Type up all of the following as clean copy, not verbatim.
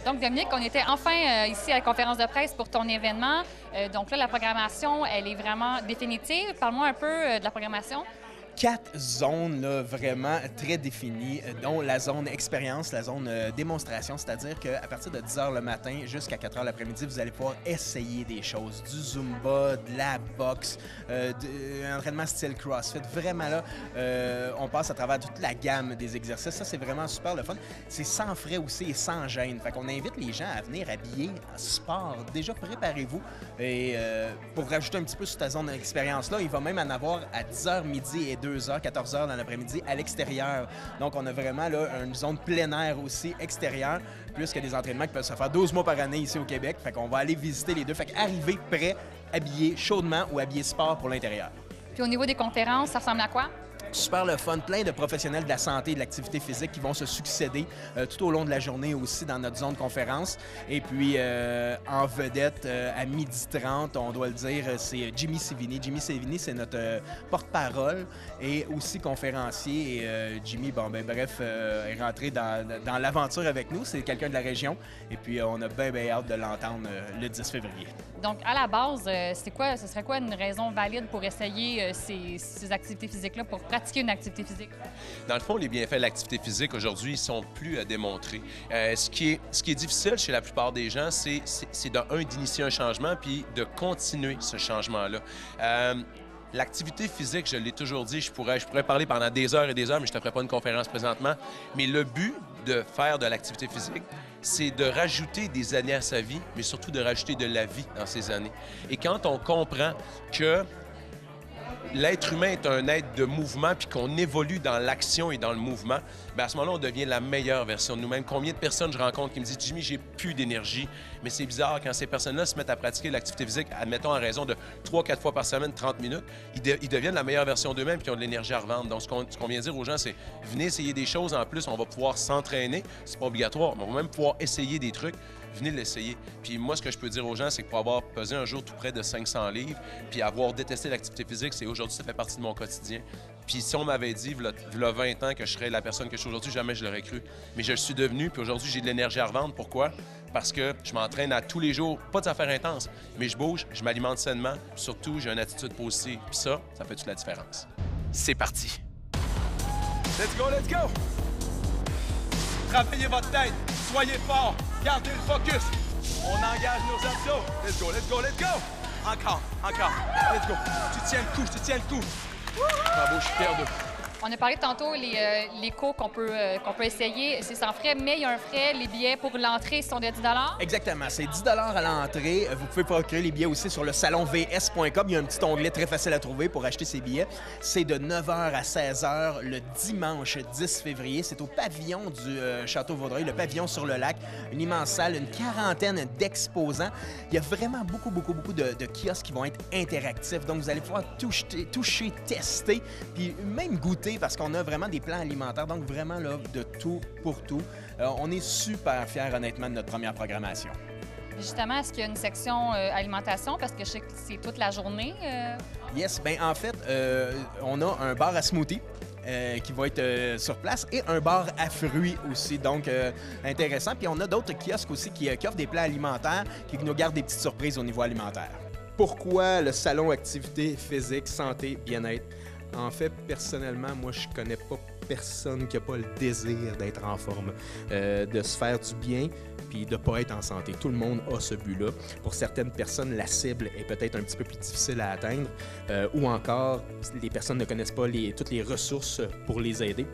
Donc, Dominique, on était enfin ici à la conférence de presse pour ton événement. Donc là, la programmation, elle est vraiment définitive. Parle-moi un peu de la programmation. 4 zones là, vraiment très définies, dont la zone expérience, la zone démonstration, c'est-à-dire qu'à partir de 10 h le matin jusqu'à 4 h l'après-midi, vous allez pouvoir essayer des choses, du Zumba, de la boxe, un entraînement style CrossFit. Vraiment là, on passe à travers toute la gamme des exercices. Ça, c'est vraiment super le fun. C'est sans frais aussi et sans gêne. Fait qu'on invite les gens à venir habillés en sport. Déjà, préparez-vous. Et pour rajouter un petit peu sur ta zone d'expérience-là, il va même en avoir à 10 h midi et 2 h, 14 h dans l'après-midi à l'extérieur. Donc, on a vraiment là, une zone plein air aussi extérieure, plus que des entraînements qui peuvent se faire 12 mois par année ici au Québec. Fait qu'on va aller visiter les deux. Fait qu'arriver prêt, habillé chaudement ou habillé sport pour l'intérieur. Puis au niveau des conférences, ça ressemble à quoi? Super le fun, plein de professionnels de la santé et de l'activité physique qui vont se succéder tout au long de la journée aussi dans notre zone conférence. Et puis, en vedette, à 12h30, on doit le dire, c'est Jimmy Sévigny. Jimmy Sévigny, c'est notre porte-parole et aussi conférencier. Et Jimmy, est rentré dans l'aventure avec nous. C'est quelqu'un de la région. Et puis, on a bien hâte de l'entendre le 10 février. Donc, à la base, ce serait quoi une raison valide pour essayer ces activités physiques-là, pour pratiquer une activité physique? Dans le fond, les bienfaits de l'activité physique aujourd'hui, ils sont plus à démontrer. Ce qui est difficile chez la plupart des gens, c'est d'initier un changement puis de continuer ce changement-là. L'activité physique, je l'ai toujours dit, je pourrais parler pendant des heures et des heures, mais je ne te ferai pas une conférence présentement. Mais le but de faire de l'activité physique, c'est de rajouter des années à sa vie, mais surtout de rajouter de la vie dans ces années. Et quand on comprend que l'être humain est un être de mouvement puis qu'on évolue dans l'action et dans le mouvement, bien à ce moment-là, on devient la meilleure version de nous-mêmes. Combien de personnes je rencontre qui me disent « Jimmy, j'ai plus d'énergie », mais c'est bizarre, quand ces personnes-là se mettent à pratiquer l'activité physique, admettons à raison de 3-4 fois par semaine, 30 minutes, ils deviennent la meilleure version d'eux-mêmes puis ils ont de l'énergie à revendre. Donc, ce qu'on vient dire aux gens, c'est « Venez essayer des choses. En plus, on va pouvoir s'entraîner. C'est pas obligatoire, mais on va même pouvoir essayer des trucs. Venez l'essayer. » Puis moi, ce que je peux dire aux gens, c'est que pour avoir pesé un jour tout près de 500 livres, puis avoir détesté l'activité physique, c'est aujourd'hui, ça fait partie de mon quotidien. Puis si on m'avait dit, il y a 20 ans, que je serais la personne que je suis aujourd'hui, jamais je l'aurais cru. Mais je le suis devenu, puis aujourd'hui, j'ai de l'énergie à revendre. Pourquoi? Parce que je m'entraîne à tous les jours, pas de affaires intenses, mais je bouge, je m'alimente sainement, puis surtout, j'ai une attitude positive. Puis ça fait toute la différence. C'est parti! Let's go, let's go! Travaillez votre tête, soyez fort, gardez le focus. On engage nos abdos. Let's go, let's go, let's go! Encore, let's go. Tu tiens le coup. Bravo, je suis fier d'eux. On a parlé tantôt les cours qu'on peut essayer. C'est sans frais, mais il y a un frais. Les billets pour l'entrée sont de 10 $. Exactement. C'est 10 $ à l'entrée. Vous pouvez procurer les billets aussi sur le salonvs.com. Il y a un petit onglet très facile à trouver pour acheter ces billets. C'est de 9 h à 16 h le dimanche 10 février. C'est au pavillon du Château Vaudreuil, le pavillon sur le lac. Une immense salle, une quarantaine d'exposants. Il y a vraiment beaucoup de kiosques qui vont être interactifs. Donc, vous allez pouvoir toucher, tester, puis même goûter parce qu'on a vraiment des plans alimentaires. Donc, vraiment, là, de tout pour tout. On est super fiers, honnêtement, de notre première programmation. Justement, est-ce qu'il y a une section alimentation? Parce que je sais que c'est toute la journée. Yes. Bien, en fait, on a un bar à smoothie qui va être sur place et un bar à fruits aussi. Donc, intéressant. Puis, on a d'autres kiosques aussi qui offrent des plans alimentaires qui nous gardent des petites surprises au niveau alimentaire. Pourquoi le salon activité physique, santé, bien-être? En fait, personnellement, moi, je connais pas personne qui n'a pas le désir d'être en forme, de se faire du bien, puis de ne pas être en santé. Tout le monde a ce but-là. Pour certaines personnes, la cible est peut-être un petit peu plus difficile à atteindre, ou encore, les personnes ne connaissent pas toutes les ressources pour les aider.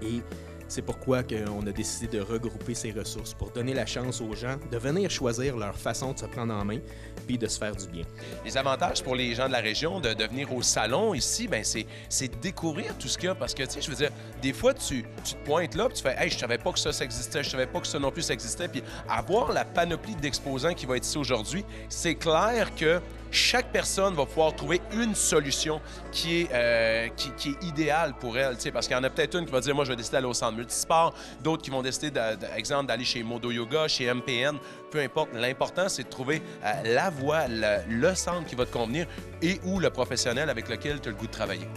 Et c'est pourquoi on a décidé de regrouper ces ressources pour donner la chance aux gens de venir choisir leur façon de se prendre en main puis de se faire du bien. Les avantages pour les gens de la région de venir au salon ici, bien, c'est de découvrir tout ce qu'il y a. Parce que, tu sais, je veux dire, des fois, tu te pointes là puis tu fais « Hey, je savais pas que ça existait, je savais pas que ça non plus ça existait. » Puis avoir la panoplie d'exposants qui va être ici aujourd'hui, c'est clair que chaque personne va pouvoir trouver une solution qui est idéale pour elle, parce qu'il y en a peut-être une qui va dire « Moi, je vais décider d'aller au centre multisport », d'autres qui vont décider, exemple, d'aller chez Modo Yoga, chez MPN, peu importe. L'important, c'est de trouver la voie, le centre qui va te convenir et ou le professionnel avec lequel tu as le goût de travailler.